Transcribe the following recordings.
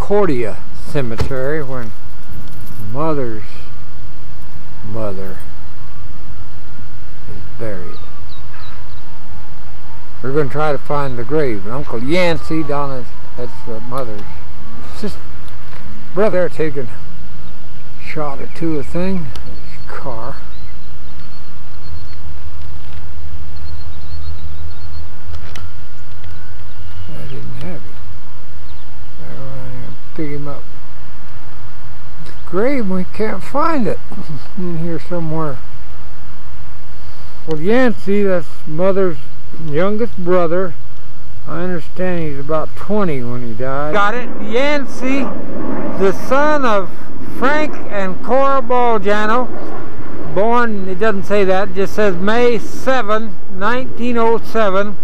Concordia Cemetery when Mother's mother is buried. We're going to try to find the grave. Uncle Yancey, Donna's, that's Mother's sister, brother, taking a shot or two of thing. His car. I didn't have him. I pick him up. The grave, we can't find it. In here somewhere. Well, Yancey, that's Mother's youngest brother. I understand he's about 20 when he died. Got it. Yancey, the son of Frank and Cora Balgiano, born, it doesn't say that, it just says May 7, 1907,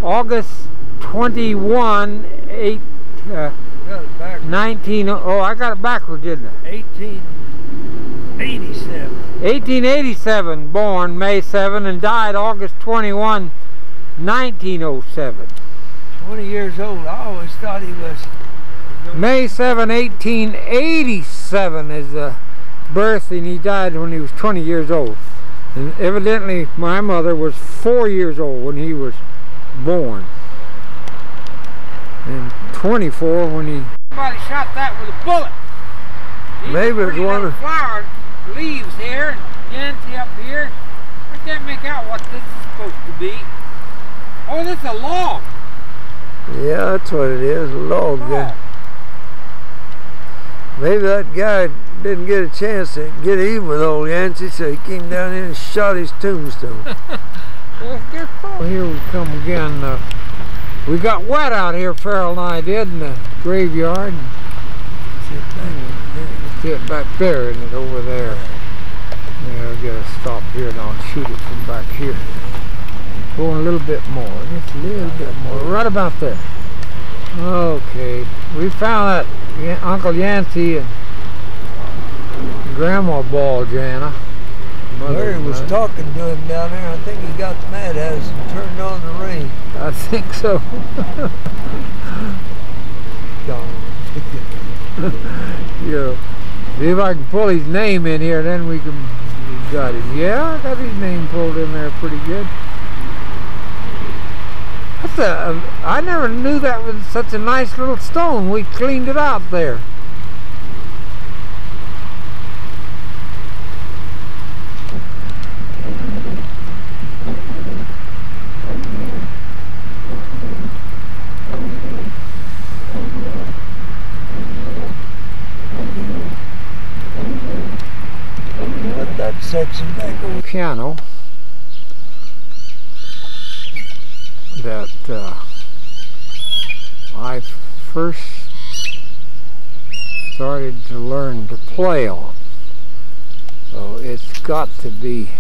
August 21, 19, oh, I got it backwards, didn't I? 1887. 1887, born May 7 and died August 21, 1907. 20 years old. I always thought he was... May 7, 1887 is the birth, and he died when he was 20 years old. And evidently my mother was 4 years old when he was born. And 24 when he... Somebody shot that with a bullet. Maybe it was one of... flower leaves here, and Yancey up here. I can't make out what this is supposed to be. Oh, this is a log. Yeah, that's what it is, a log. Oh. Maybe that guy didn't get a chance to get even with old Yancey, so he came down here and shot his tombstone. Well, here we come again. We got wet out here, Ferrell and I did, in the graveyard. Sit back there, isn't it, over there? Yeah, I'll get a stop here and I'll shoot it from back here. Going a little bit more, just a little bit more, right about there. Okay, we found that Uncle Yancey and Grandma Balgiano. Larry was talking to him down there. I think he got mad at us and turned on the rain. I think so. Yeah. See if I can pull his name in here, then we can... Got him. Yeah, I got his name pulled in there pretty good. That's I never knew that was such a nice little stone. We cleaned it out there. Let that section back over. Piano that I first started to learn to play on. So it's got to be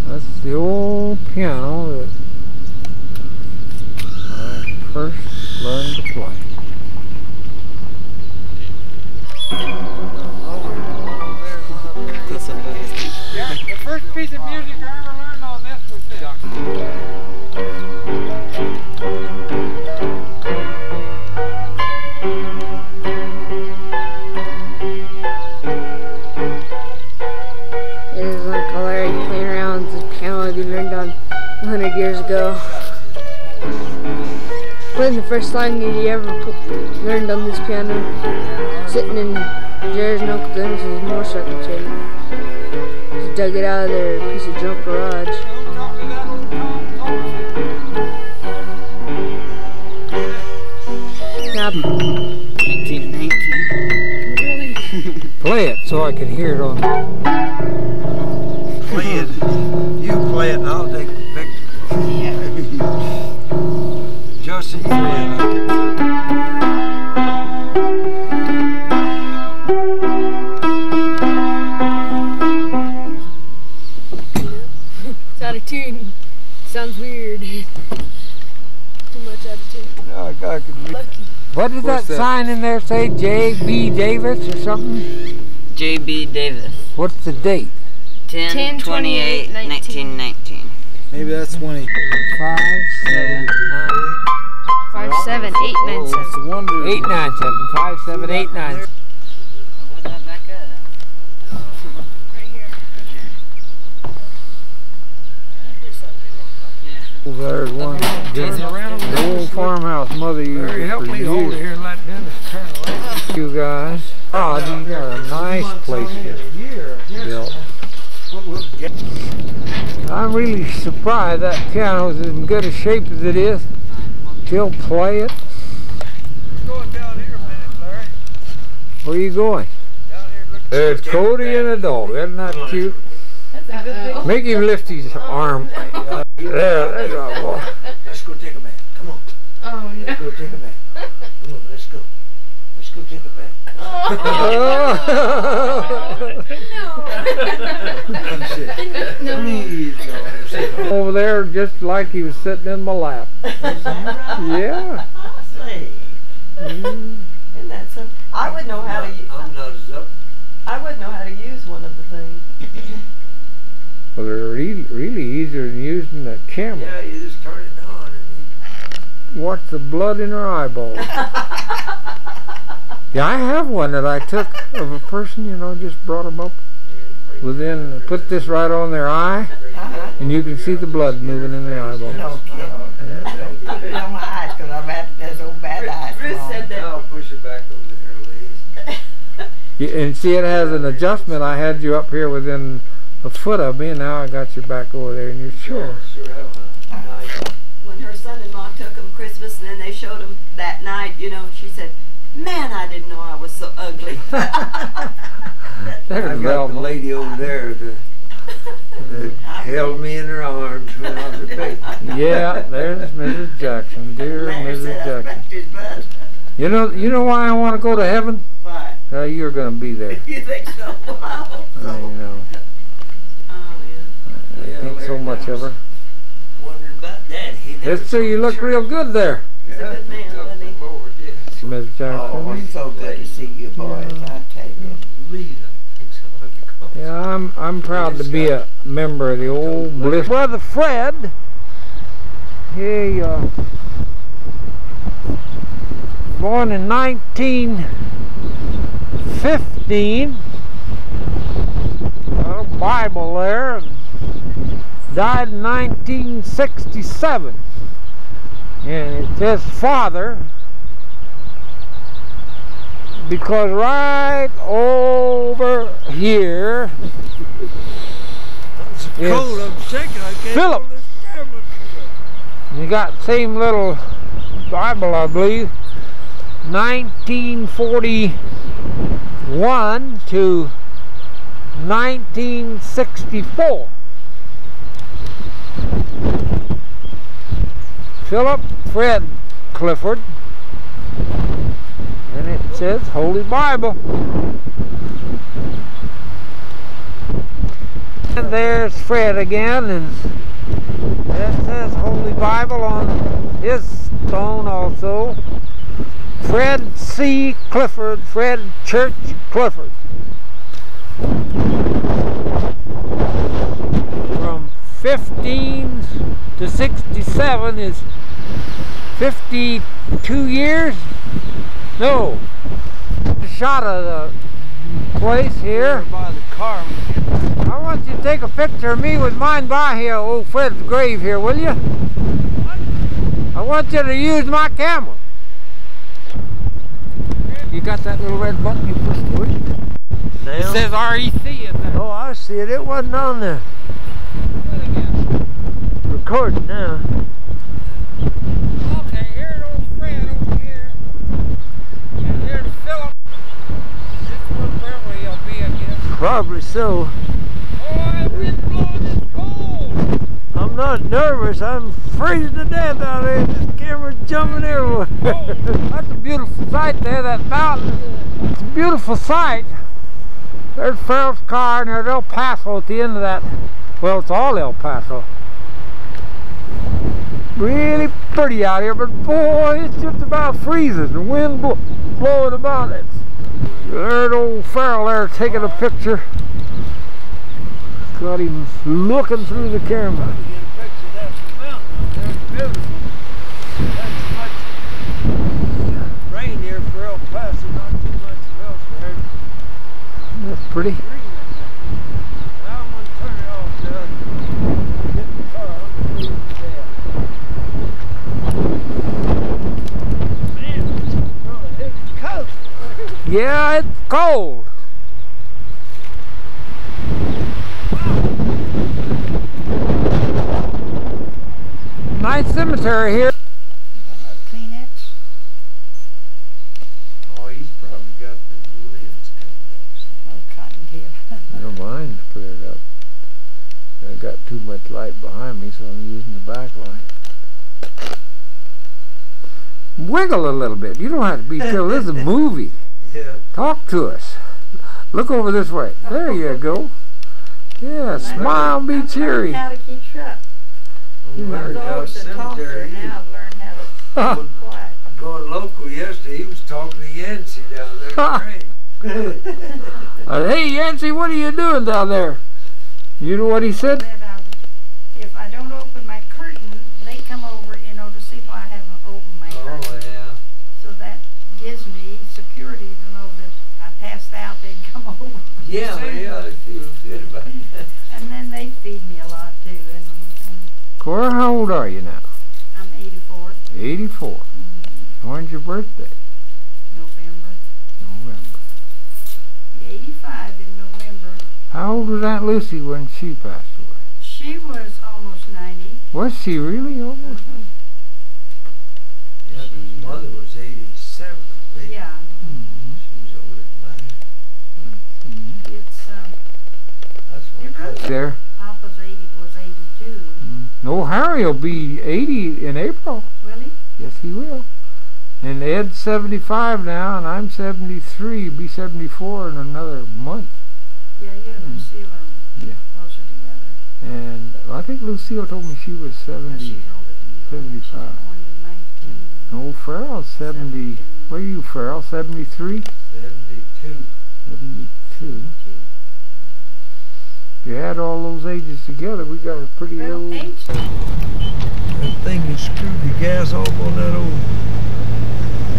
that's the old piano that I first learned to play. Yeah, the first piece of music I ever learned on this was this. It is Uncle Larry playing around with the piano he learned on 100 years ago. Playing the first song he ever learned on this piano, sitting in Jerry's and Uncle Dennis's motorcycle chain. Just dug it out of their piece of junk garage. Now, 1919. Play it so I can hear it on. Play it. You play it and I'll take the picture. Yeah. Justin, play it. it's out of tune. Sounds weird. Too much out of tune. I could read. Lucky. What did does that sign in there say? J.B. Davis or something? J.B. Davis. What's the date? 10/28/1919. Maybe that's when he. 5, 7, 9. 5, 7, 8, 9, 7. It's a wonder. 8, 9, 7. 5, 7, 8, 9. Where's that back at? Right here. There's one. The old farmhouse mother used Larry, help for me hold it years. here and let Dennis turn around. You guys. Oh, you got a nice place here built. I'm really surprised that piano's in good a shape as it is. Still play it. Going down here a minute, Larry. Where are you going? Down here, look. There's Cody and a dog. Isn't that cute? Make him lift his arm. There you go. Let's go take a bath. Come on. Oh no. Let's go take a bath. Come on, let's go. Let's go take a bath. Over there, just like he was sitting in my lap. Yeah. And that's a, I would know how to. I'm not as up. I would know how to use one of the things. Well, they're really easier than using the camera. Yeah, you just turn it on and Watch the blood in her eyeballs. Yeah, I have one that I took of a person, you know, just brought them up. Within, put this right on their eye, and you can see the blood moving in the eyeball. No kidding. Put it on my eyes because I've had those old bad eyes. Bruce said that. I'll push it back over there, Lee. And see, it has an adjustment. I had you up here within a foot of me, and now I got you back over there, and you're sure. Sure have a nice. When her son-in-law took him Christmas and then they showed him that night, you know, she said, "Man, I didn't know I was so ugly." There's I got the Velma. lady over there that held me in her arms when I was a baby. Yeah, there's Mrs. Jackson, dear Larry Mrs. said I Jackson. wrecked his butt. You know why I want to go to heaven? Why? You're going to be there. You think so? I hope so. I know. Oh, yeah. I think so much of her. Wondered about Daddy. Let's see, you look real good there, He's a good man, wasn't he? Mrs. Jackson. Oh, it's so good to see you boys, I tell you. Yeah, I'm proud to be a member of the old Bliss. Brother Fred, he born in 1915. Got a Bible there. And died in 1967. And it says father, because right over here is Cold, I'm shaking. I can't Philip. hold this camera. You got same little Bible, I believe, 1941 to 1964. Philip Fred Clifford, and it says Holy Bible. And there's Fred again, and it says Holy Bible on his stone also. Fred C. Clifford, Fred Church Clifford. From 15 to 67 is 52 years? No. Shot of the place here. By the car. I want you to take a picture of me with mine by here, old Fred's grave here, will you? I want you to use my camera. You got that little red button you push to it? It says REC in there. Oh, I see it. It wasn't on there. Recording now. Okay, here's old Fred over here. And here's Philip. This one probably will be, I guess. Probably so. Oh, the wind blowing is cold. I'm not nervous. I'm freezing to death out there. This camera's jumping everywhere. Oh, that's a beautiful sight there, that mountain. It's a beautiful sight. There's Ferrell's car, and there's El Paso at the end of that. Well, it's all El Paso. really pretty out here, but boy, it's just about freezing. The wind blowing about it. There's old Ferrell there taking a picture. Got him looking through the camera. Rain here for El Paso, not too much elsewhere. That's pretty. I'm going to turn it off, Doug. Get in the car. I'm going to leave it there. Man, it's cold. Yeah, it's cold. Nice cemetery here. Kleenex. Oh, he's probably got the lids covered up. Oh, cotton kid. No, mine's cleared up. I got too much light behind me, so I'm using the back light. Wiggle a little bit. You don't have to be still. This is a movie. Yeah. Talk to us. Look over this way. There you go. Yeah, smile and be cheery. How to keep shut. I was always a talker, and now I've learned how to keep quiet. Going local yesterday, he was talking to Yancey down there in the rain. Hey, Yancey, what are you doing down there? You know what he said? That if I don't open my curtain, they come over, you know, to see why I haven't opened my curtain. Oh, yeah. So that gives me security to know that I passed out, they'd come over. Yeah, they ought to feel good about that. And then they feed me a lot too. And Cora, how old are you now? I'm 84. 84. When's your birthday? November. November. 85 in November. How old was Aunt Lucy when she passed away? She was almost 90. Was she really almost? Yeah, his mother was 87, I think. Yeah. She was older than mine. It's That's your what brother. There. Papa's was 82. No, Harry will be 80 in April. Will he? Yes, he will. And Ed's 75 now, and I'm 73. Be 74 in another month. Yeah, you and Lucille are Yeah. closer together. And I think Lucille told me she was Well, 70. she's older than you. 75. She's born in 19. No, Ferrell's 70. What are you, Ferrell? 73? 72. 72. If you add all those ages together, we got a pretty Well, old... age. That thing you screwed the gas off on that old...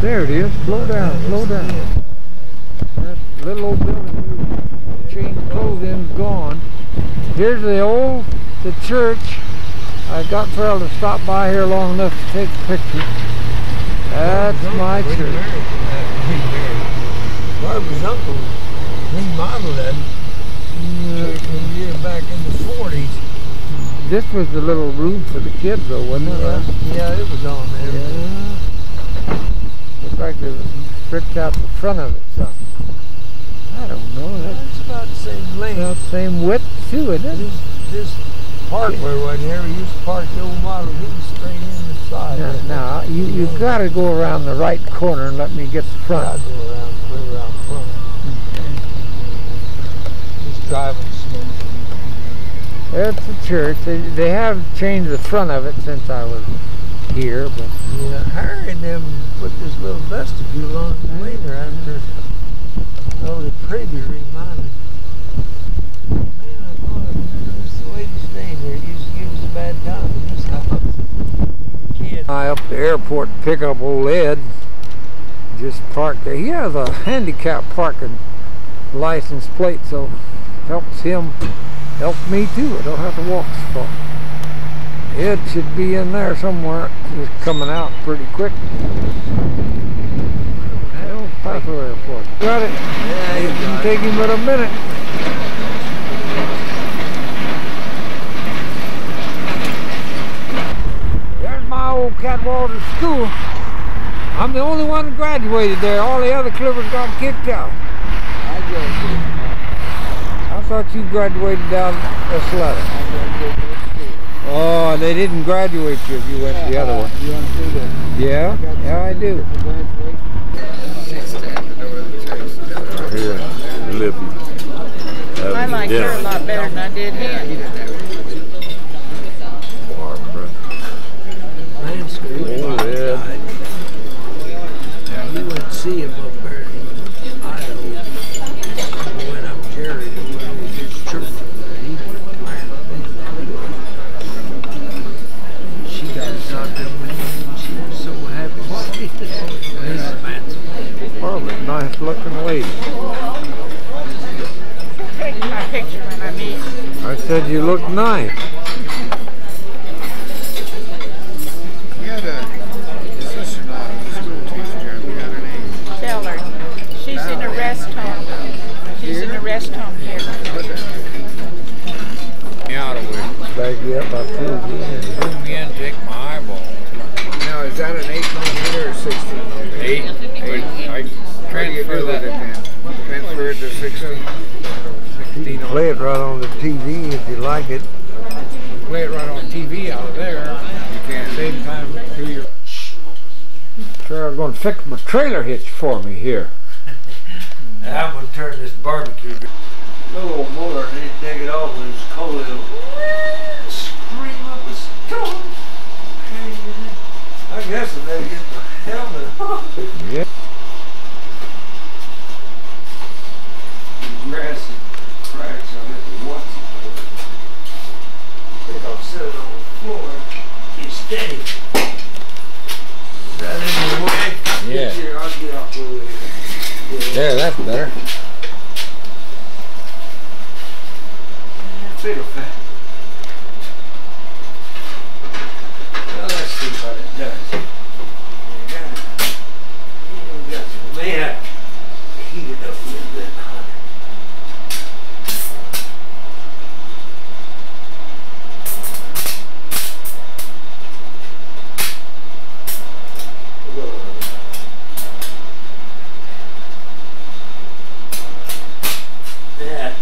There it is. Slow down, slow down. That little old building you changed clothes in's gone. Here's the church. I got Ferrell to stop by here long enough to take a picture. That's my church. Barbara's uncle remodeled that church a year back in the 40s. This was the little room for the kids though, wasn't it? Yeah, it was on there. Yeah. Looks like they stripped out the front of it some. I don't know. It's about the same length. About the same width too, isn't it? This parkway right here, we used to park the old Model V straight in the side. Now you got to go around the right corner and let me get the front. I'll go around, clear around front. Just driving smooth. That's the church. They have changed the front of it since I was here, but Yeah, Harry and them put this little vestibule on it later after the preview reminded. Man, I thought this lady's staying here. It used to give us a bad time in this house. Kid. I up the airport to pick up old Ed. Just parked there. He has a handicap parking license plate, so helps him, helps me too. I don't have to walk as far. Ed should be in there somewhere. He's coming out pretty quick. Well, Paso Airport. Got it. Yeah, It didn't take him but a minute. There's my old Catwater school. I'm the only one that graduated there. All the other Cliffords got kicked out. I thought you graduated down Esletta. Oh, they didn't graduate you if you went to the other one. You want to do that? Yeah? Yeah, I do. Here, Libby. I like her a lot better than I did him. Barbara. see him up there in Idaho. We went up Jerry to where his church over there. He retired then. She got us out there with him, and she was so happy to see us. This is Manson. Probably a nice looking lady. Take my picture when I meet. I said you look nice. We had a sister-in-law, a school teacher. We got her name. Tell her. She's in a rest home. She's in a rest home here. Me out of it. Bag you up, I told you. Bring me in, take my eyeball. Now, is that an 8mm or 16mm? 8. I transfer that then. Transfer it to 16. You can play it right on the TV if you like it. Play it right on TV out of there. You can. Same time do your. Ferrell's going to fix my trailer hitch for me here. I'm going to turn this barbecue. Little old motor, and then take it off when it's cold. It'll scream up a storm. I guess I better get my helmet on. Yeah. Grass and cracks, I'll have to watch it. I think I'll set it on the floor. Get steady. Is that in your way? Yeah. Here, I'll get off over here. Yeah. There, that's better. Fiddle fat. Well, let's see what it does. You got it. You got it. May have to heat it up a little bit hotter. Yeah.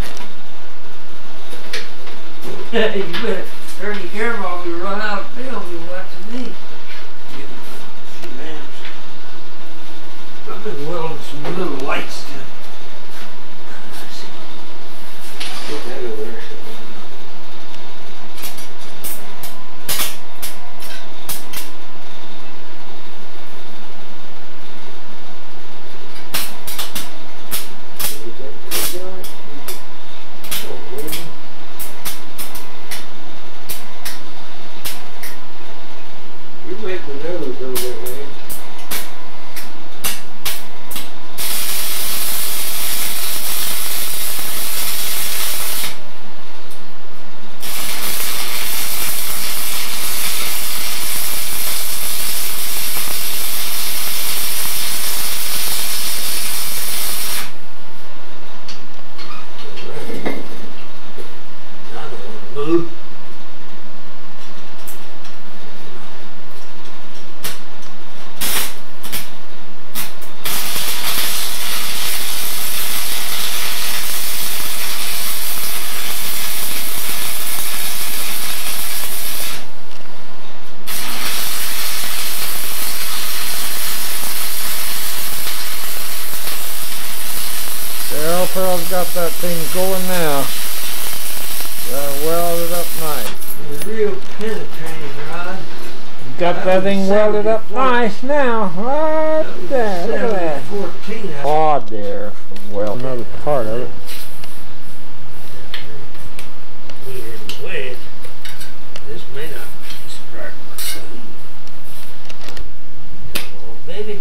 You better turn your camera off. You run out of film. You're watching me. Shoot, man. I've been welding some little lights to. Let's see. Get that over there. Make the nose go that way. Now I don't want to move. Ferrell's got that thing going now. Welded up nice. It's a real penetrating rod. Got that thing welded up nice now. Right there. Look at that. 14. Odd there from welding. Another part of it. This may not strike my son. Come on, baby.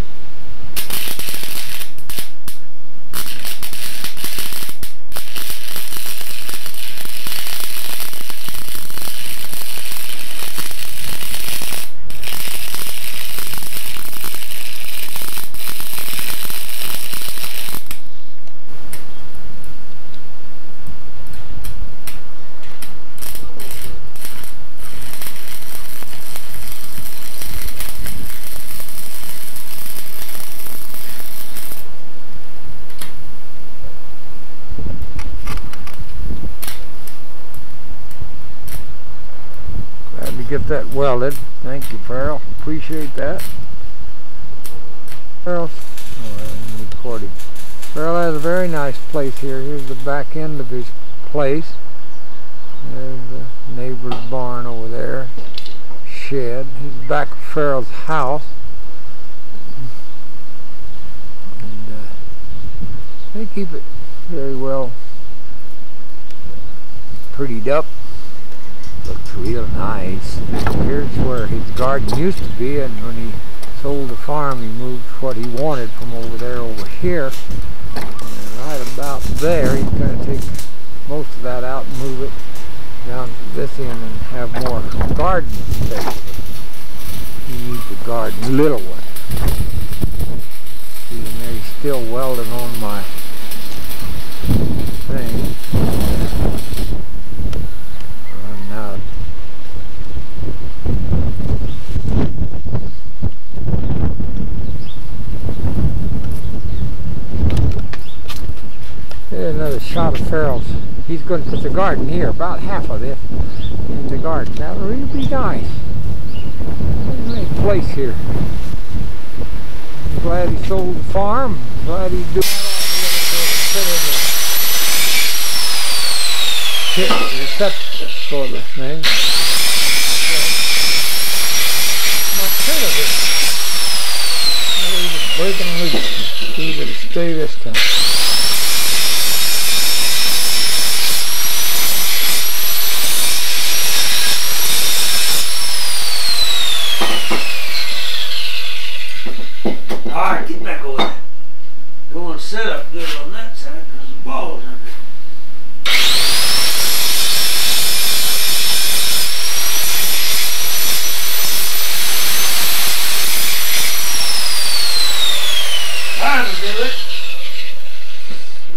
Get that welded. Thank you, Ferrell. Appreciate that. Ferrell, I'm recording. Ferrell has a very nice place here. Here's the back end of his place. There's the neighbor's barn over there. Shed. Here's the back of Ferrell's house. They keep it very well prettied up. Looks real nice. Here's where his garden used to be, and when he sold the farm, he moved what he wanted from over there over here. And right about there, he's going to take most of that out and move it down to this end and have more garden space. He needs a garden, little one. See, and there he's still welding on my thing. Running out. Here's another shot of Ferrell's. He's going to put the garden here, about half of this in the garden. That'll really be nice. Nice place here. I'm glad he sold the farm. I'm glad he's doing the receptacle for the thing. Not rid of it. He's breaking loose. He's going to stay this time. Alright, get back over there. Don't want to set up good on that side because the ball's under there. That'll do it.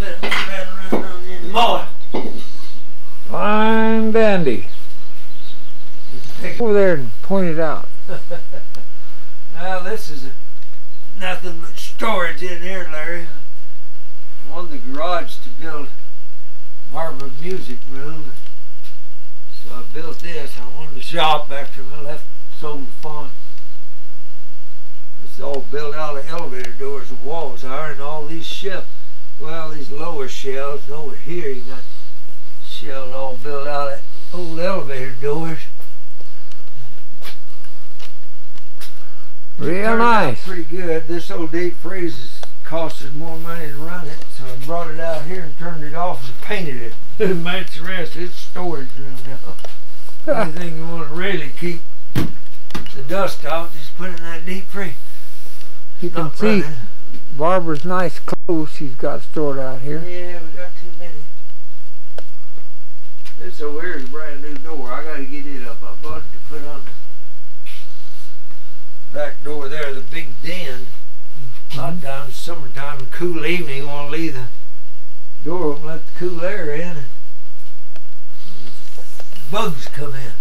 Let it rattle around on the end more. Fine dandy. Over there and point it out. Now this is nothing but storage in here, Larry. I wanted the garage to build Barbara music room. So I built this. I wanted the shop after I sold the farm. It's all built out of elevator doors and walls are, and all these shelves. Well, these lower shelves over here, you got shelves all built out of old elevator doors. Real nice. Pretty good. This old deep freeze cost us more money to run it, so I brought it out here and turned it off and painted it. It matched the rest. It's storage room now. Anything you want to really keep the dust off, just put it in that deep freeze. You can see Barbara's nice clothes she's got stored out here. Yeah, we got too many. This over here is a brand new door. I got to get it up. I bought it to put on the back door there, the big den. A lot of times, summertime, a cool evening, you want to leave the door open, let the cool air in, and bugs come in.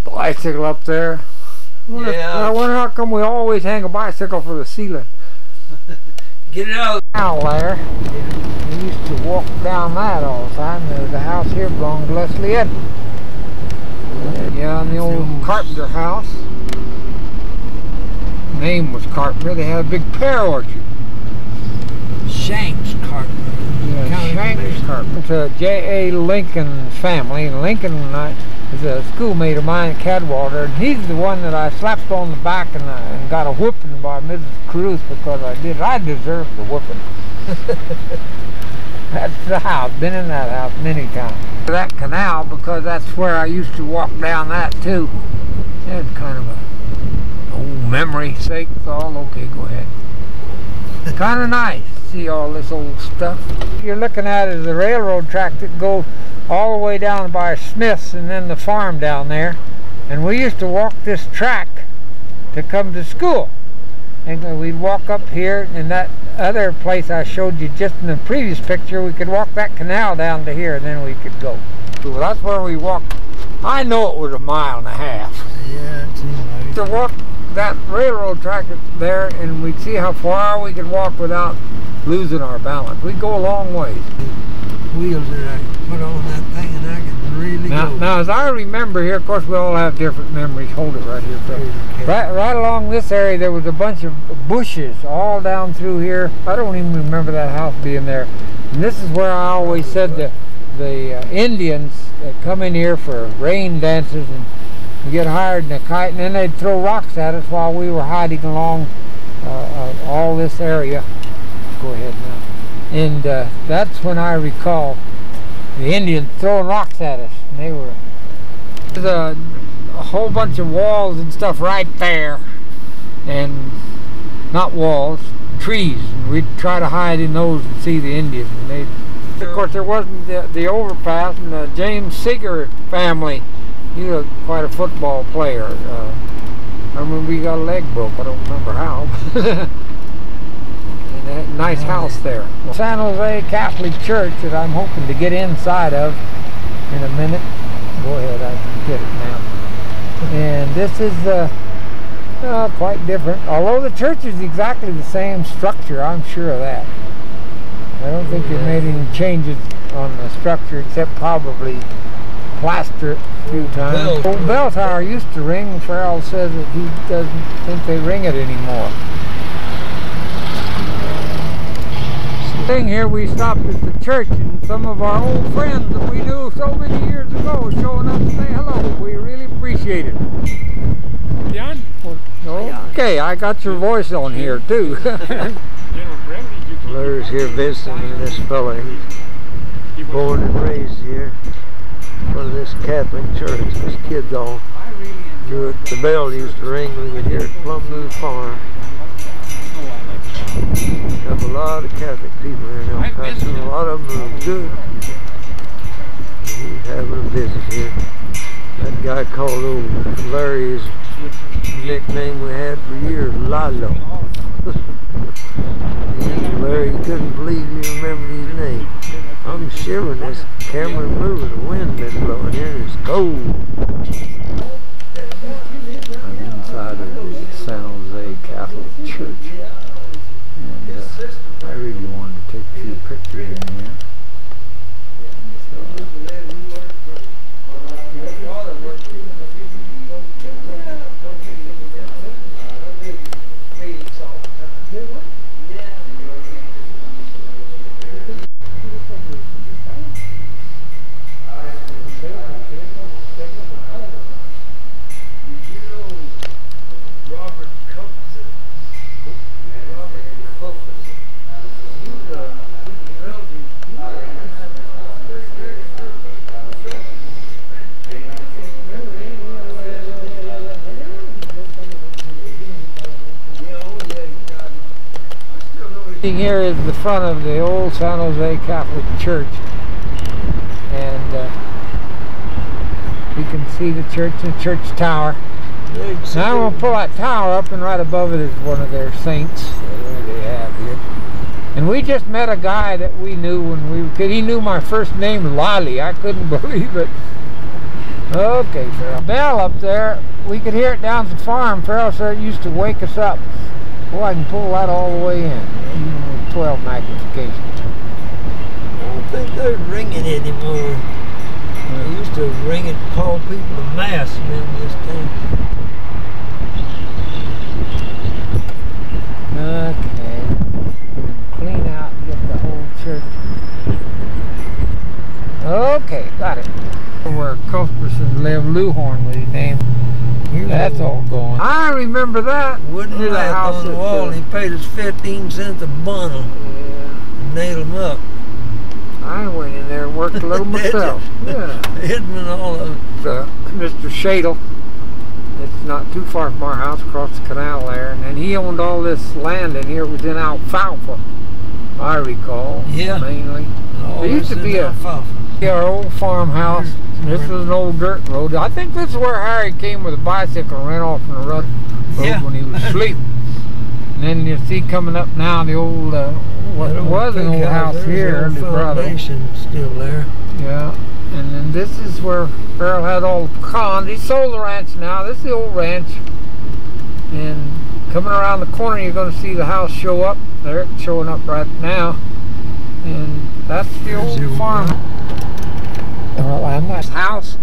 Bicycle up there. I wonder how come we always hang a bicycle for the ceiling. Get it out. Now, Larry, we used to walk down that all the time. There's a house here belonged to Leslie Edmund. Yeah, in the old Carpenter house. Name was Carpenter. They had a big pear orchard. Shanks Carpenter. Yeah, Shanks Carpenter. It's a J.A. Lincoln family, and Lincoln is a schoolmate of mine at Cadwater, and he's the one that I slapped on the back and got a whooping by Mrs. Cruz because I deserved the whooping. That's the house. Been in that house many times. That canal, because that's where I used to walk down that too. It's kind of a old memory sake. All okay, go ahead. Kind of nice to see all this old stuff. You're looking at is the railroad track that goes all the way down by Smith's and then the farm down there. And we used to walk this track to come to school. And we'd walk up here, and that other place I showed you just in the previous picture, we could walk that canal down to here and then we could go. So that's where we walked. I know it was 1.5 miles. Yeah, it seemed like to walk that railroad track there, and we'd see how far we could walk without losing our balance. We'd go a long ways. Wheels that I put on that thing, and I could really go. Now, as I remember here, of course we all have different memories. Hold it right here, Fred. Right along this area, there was a bunch of bushes all down through here. I don't even remember that house being there. And this is where I always said the Indians come in here for rain dances and We get hired in a kite, and then they'd throw rocks at us while we were hiding along all this area. Go ahead now. And that's when I recall the Indians throwing rocks at us. And they were there's a whole bunch of walls and stuff right there, and not walls, trees. And we'd try to hide in those and see the Indians. And they, of course, there wasn't the overpass, and the James Seeger family. He was quite a football player. I remember we got a leg broke. I don't remember how. And that nice house there. San Jose Catholic Church that I'm hoping to get inside of in a minute. Go ahead, I can get it now. And this is quite different. Although the church is exactly the same structure, I'm sure of that. I don't think they made any changes on the structure except probably plaster it a few times. Old bell tower used to ring. Ferrell says that he doesn't think they ring it anymore. Thing here, we stopped at the church, and some of our old friends that we knew so many years ago showing up to say hello. We really appreciate it. Jan? Okay, I got your voice on here too. Larry's here visiting this fella. He's born and raised here. From this Catholic church. This kid's all knew it. The bell used to ring when you could hear it plumb to the farm. Have a lot of Catholic people here now, Paso. A lot of them are good. He's having a visit here. That guy called old Larry's nickname we had for years, Lalo. Larry couldn't believe he remembered his name. I'm shivering, this camera moving, the wind been blowing here, and it's cold. I'm inside of the San Jose Catholic Church, and I really wanted to take a few pictures in here. Here is the front of the old San Jose Catholic Church, and you can see the church and church tower. Now I'm going to pull that tower up, and right above it is one of their saints that they have here. And we just met a guy that we knew when we were kids. He knew my first name, Lolly. I couldn't believe it. Okay, Ferrell. Bell up there, we could hear it down at the farm. Ferrell said it used to wake us up. Boy, I can pull that all the way in, even with 12 magnification. I don't think they're ringing it anymore. They used to ring it, call people to mass, remember this thing. Okay, clean out and get the whole church. Okay, got it. Where Cuthbertson lived, Luhorn was his name. That's all going. I remember that. Wooden lamp on the wall, and he paid us 15 cents a bundle. Yeah. And nailed them up. I went in there and worked a little myself. Yeah. Edmund, all of it. Mr. Shadle. It's not too far from our house, across the canal there. And then he owned all this land in here. It was in alfalfa, I recall. Yeah. Mainly. There used to be our old farmhouse. This was an old dirt road. I think this is where Harry came with a bicycle and ran off on the road when he was asleep. And then you see coming up now the old, what was an old house here, the brother. Still there. Yeah. And then this is where Ferrell had all the pecans. He sold the ranch now. This is the old ranch. And coming around the corner, you're going to see the house show up. There, it's showing up right now. And that's the old farm. House.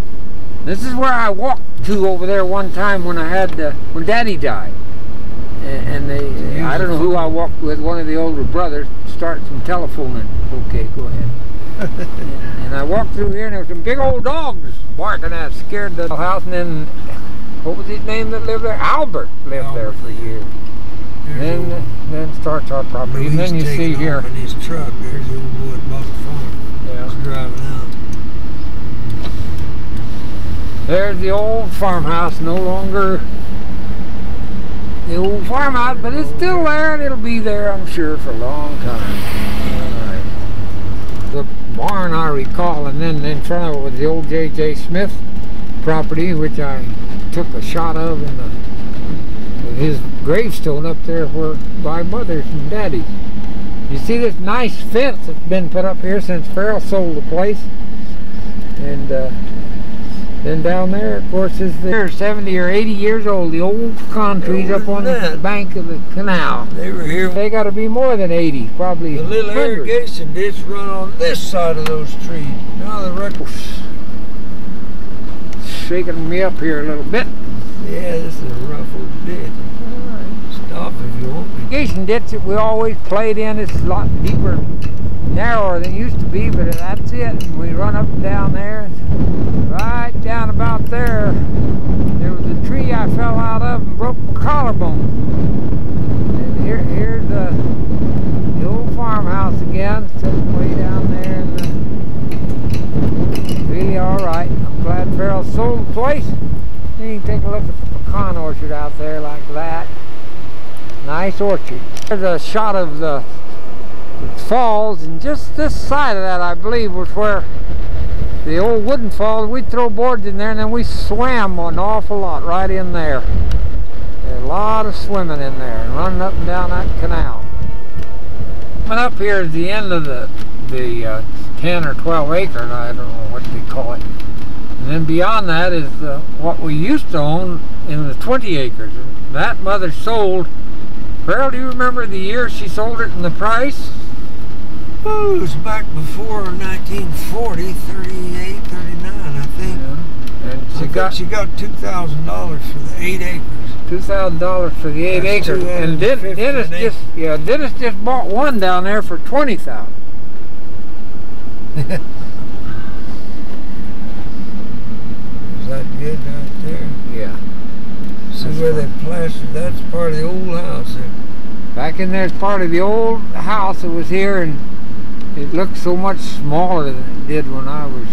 This is where I walked to over there one time when I had when Daddy died, and they I don't know who I walked with. One of the older brothers started some telephoning. Okay, go ahead. and I walked through here, and there were some big old dogs barking at, scared the house, and then what was his name that lived there? Albert lived there for years. Then starts our property. And then you see here. In his truck, there's the old boy that bought the farm. Yeah. He's driving out. There's the old farmhouse, no longer the old farmhouse, but it's still there and it'll be there, I'm sure, for a long time. Alright. The barn I recall, and then in front of it was the old J.J. Smith property, which I took a shot of in his gravestone up there where by Mother's and Daddy's. You see this nice fence that's been put up here since Ferrell sold the place. And then down there, of course, is they're 70 or 80 years old. The old pecan trees up on the bank of the canal. They were here. They got to be more than 80, probably. The little 100. Irrigation ditch run on this side of those trees. Now the records shaking me up here a little bit. Yeah, this is a rough old ditch. Stop if you want me. Irrigation ditch that we always played in is a lot deeper, narrower than it used to be, but that's it. And we run up and down there. Right down about there, there was a tree I fell out of and broke my collarbone. And here's the old farmhouse again, sitting way down there. And really all right. I'm glad Ferrell sold the place. Then you can take a look at the pecan orchard out there like that. Nice orchard. There's a shot of the falls, and just this side of that, I believe, was where the old wooden falls. We'd throw boards in there and then we swam an awful lot right in there. There's a lot of swimming in there and running up and down that canal. Coming up here is the end of the 10 or 12 acres, I don't know what they call it. And then beyond that is what we used to own in the 20 acres. And that Mother sold. Ferrell, do you remember the year she sold it and the price? Oh, it was back before 1940, 38, 39, I think. Yeah. And she got $2,000 for the 8 acres. $2,000 for the 8 acres. And Dennis just bought one down there for $20,000. Is that good right there? Yeah. See where they plastered? That's part of the old house there. Back in there's part of the old house that was here, and it looked so much smaller than it did when I was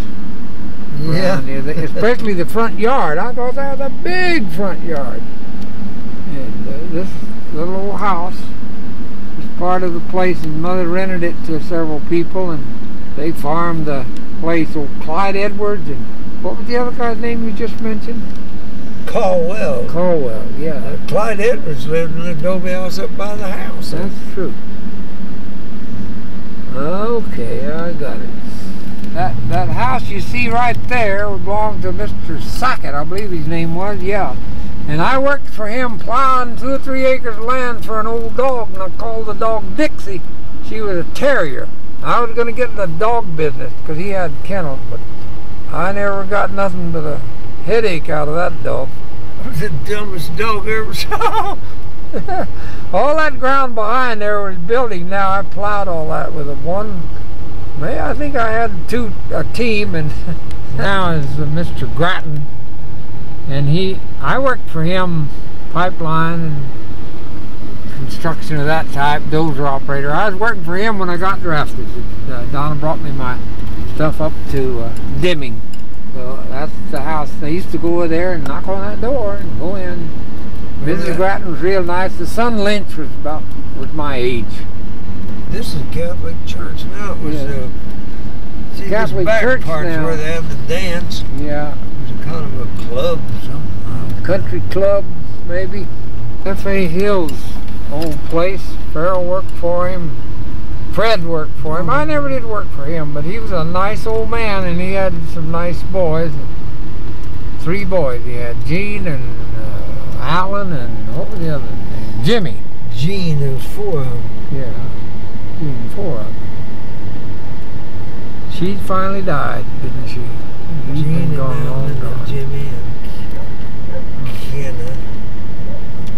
around here. Especially the front yard. I thought that was a big front yard. And this little old house was part of the place, and Mother rented it to several people, and they farmed the place. Old Clyde Edwards, and what was the other guy's name you just mentioned? Caldwell. Caldwell, yeah. Clyde Edwards lived in the adobe house up by the house. That's true. Okay, I got it. That house you see right there belonged to Mr. Sackett, I believe his name was, yeah. And I worked for him plowing 2 or 3 acres of land for an old dog, and I called the dog Dixie. She was a terrier. I was going to get in the dog business because he had kennels, but I never got nothing but a headache out of that dog. That was the dumbest dog I ever saw. All that ground behind there was building. Now I plowed all that with I think I had a team, and now is Mr. Grattan, and I worked for him, pipeline and construction of that type, dozer operator. I was working for him when I got drafted. Donna brought me my stuff up to Deming. So that's the house. They used to go there and knock on that door and go in. Mrs. Grattan was real nice. The son Lynch was my age. This is a Catholic church now. It was Catholic church now. Where they have the dance. Yeah. It was kind of a club or something. Country club, maybe. F.A. Hill's old place. Ferrell worked for him. Fred worked for him. I never did work for him, but he was a nice old man, and he had some nice boys. 3 boys. He had Gene and Alan, and what was the other name? Jimmy. Gene, there was 4 of them. Yeah, Gene, 4 of them. She finally died, didn't she? He's been gone long gone. Jimmy and Kenna.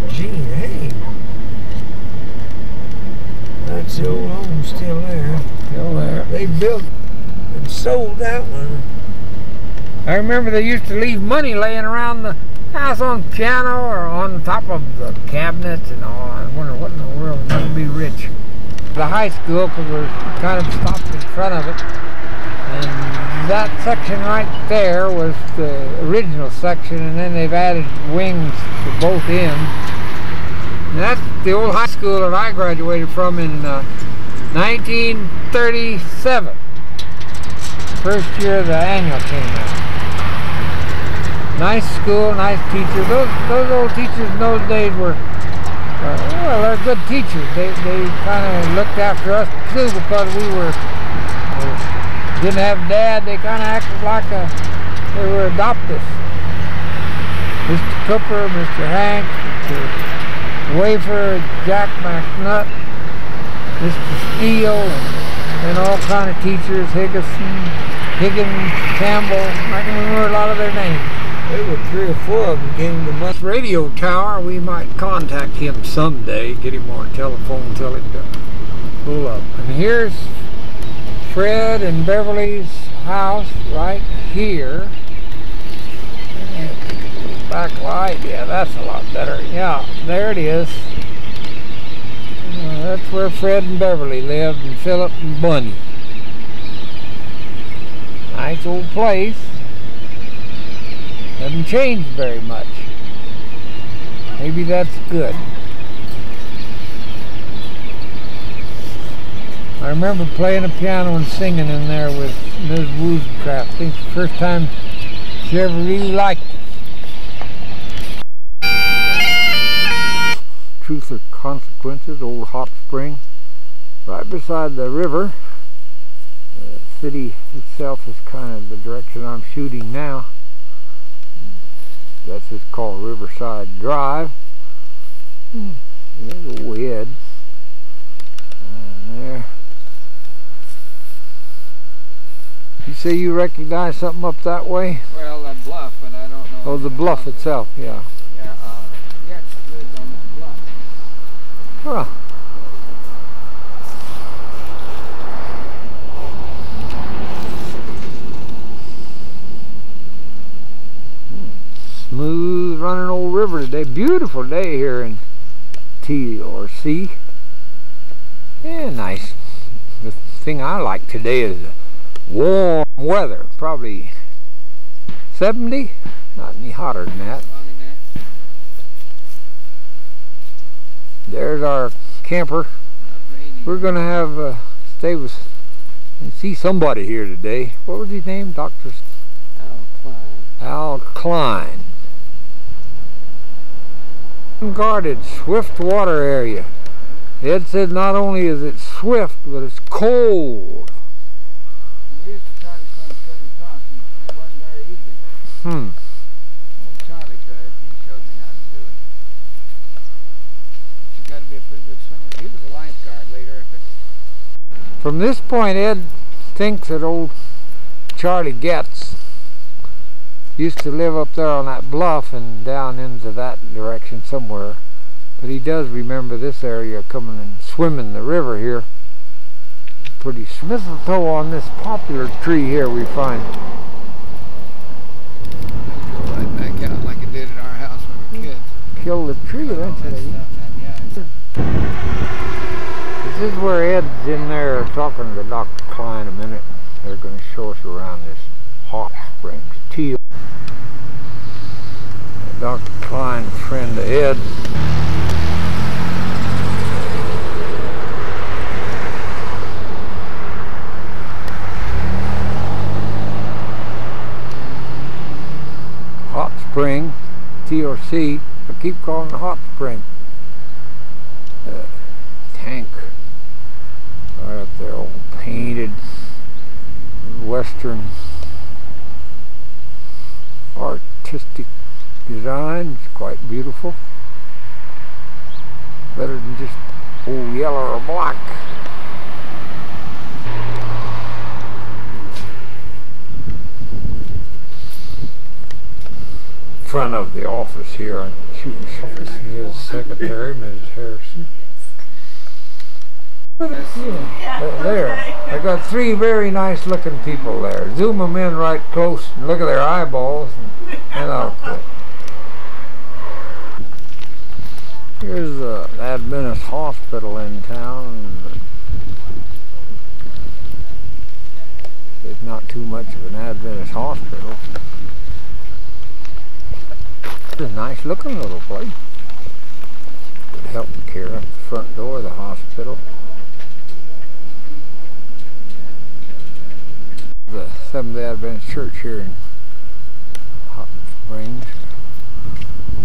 Gene, hey. That's the old home still there. Still there. They built and sold that one. I remember they used to leave money laying around the House on the piano or on top of the cabinets and all. I wonder what in the world must be rich. The high school, because we're kind of stopped in front of it. And that section right there was the original section, and then they've added wings to both ends. And that's the old high school that I graduated from in 1937. First year the annual came out. Nice school, nice teachers. Those old teachers in those days were, well, they're good teachers. They kind of looked after us too because we didn't have dad. They kind of acted like they were adopted. Mr. Cooper, Mr. Hank, Mr. Wafer, Jack McNutt, Mr. Steele, and all kind of teachers, Higgins, Campbell. I can remember a lot of their names. There were 3 or 4 of them came to my radio tower. We might contact him someday, get him on telephone, tell him to pull up. And here's Fred and Beverly's house right here. Backlight, yeah, that's a lot better. Yeah, there it is. That's where Fred and Beverly lived, and Philip and Bunny. Nice old place. Hasn't changed very much. Maybe that's good. I remember playing the piano and singing in there with Ms. Woodcraft. I think it's the first time she ever really liked it. Truth or Consequences, old hot spring, right beside the river. The city itself is kind of the direction I'm shooting now. That's just called Riverside Drive. There's a old head. And there. You say you recognize something up that way? Well, that bluff, but I don't know. Oh, the bluff itself, yeah. Yeah, yeah, it lived on that bluff. Huh. Smooth running old river today. Beautiful day here in T or C. Yeah, nice. The thing I like today is the warm weather. Probably 70. Not any hotter than that. There's our camper. We're gonna have stay with and see somebody here today. What was his name? Dr. Al Klein. Al Klein. Unguarded, swift water area. Ed said not only is it swift, but it's cold. We used to try to swim straight across, and it wasn't very easy. Old Charlie could. He showed me how to do it. But you got to be a pretty good swimmer. He was a lifeguard later. From this point, Ed thinks that old Charlie Getz used to live up there on that bluff and down into that direction somewhere. But he does remember this area coming and swimming the river here. Pretty mistletoe on this popular tree here we find. Right back out like it did at our house when we were kids. Kill the tree eventually. This is where Ed's in there talking to Dr. Klein a minute. They're going to show us around this hot springs. Teal. Dr. Klein, friend of Ed. Hot spring, T or C. I keep calling it hot spring. Tank right up there, all painted Western artistic design. It's quite beautiful. Better than just old yellow or black. Front of the office here on shooting office. Here's Secretary Mrs. Harrison. There. I got 3 very nice looking people there. Zoom them in right close and look at their eyeballs and I'll quit. Here's the Adventist hospital in town. It's not too much of an Adventist hospital. It's a nice looking little place. Would help the care at the front door of the hospital. The Seventh-day Adventist Church here in Hot Springs,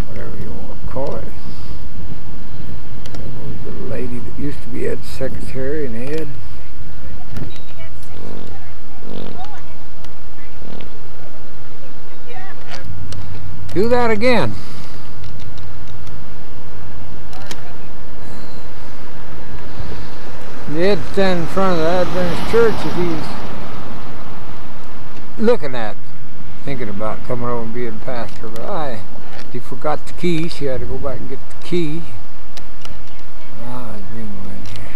whatever you want to call it. The lady that used to be Ed's secretary and Ed. Do that again. Ed standing in front of the Adventist church that he's looking at, thinking about coming over and being pastor, but he forgot the key. She had to go back and get the key. I didn't go in here.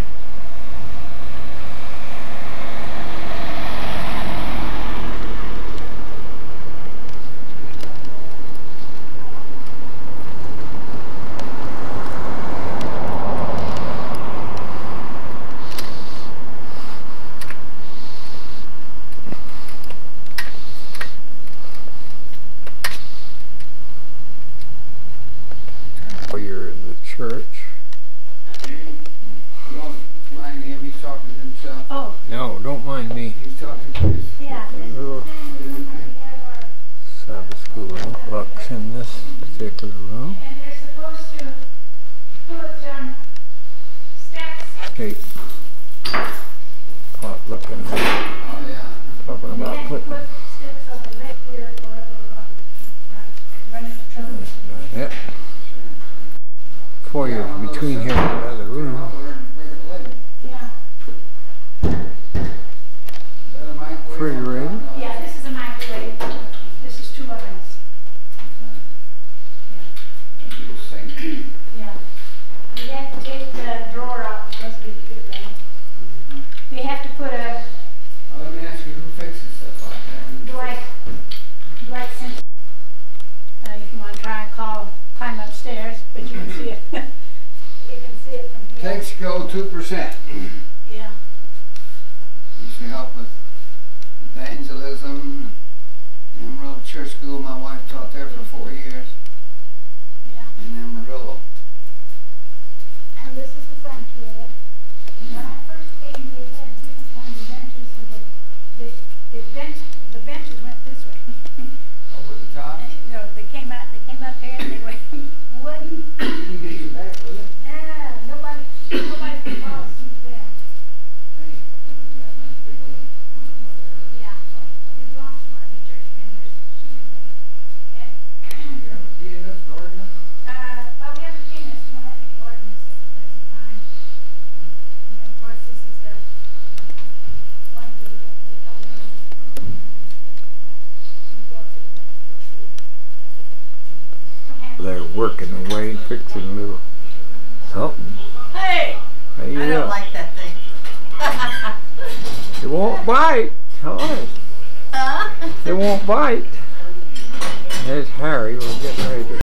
You're in the church. Don't mind him, he's talking to himself. Oh, No, don't mind me. He's talking to his... yeah, this is the room where we have our, Sabbath school looks in this particular room. and they're supposed to put, steps. Hey, pot looking, Oh, yeah. talking And they about had to putting put steps over there or they run into trouble. it. Foyer between here and the other room. Yeah, Refrigerator. yeah, this is a microwave. This is 2 ovens. Yeah. We have to take the drawer out because we fit right. We have to put a Let me ask you, who fixes stuff like that? Dwight Simpson. If you want to try and climb upstairs, but you can see it. You can see it from here. Takes go 2%. Yeah. Used to help with evangelism, Amarillo Church School. My wife taught there for 4 years Yeah. in Amarillo. And this is the sanctuary. When I first came, they had different kinds of benches, so the benches went this way. Over the top. No, they came up here and they went wooden. You get your back with it. Nobody could fall asleep there. Hey, somebody got a nice big old one there. Yeah. It belongs to one of the church members. She was like, and, You have a pianist, organist? well, we have a pianist. We don't have any organist at the present time. And then, of course, this is the one of the elders. We go up to the benefit. They're working away, fixing a little something. Hey, Hey, I don't like that thing. It won't bite. Huh? Huh? It won't bite. There's Harry. We're getting ready to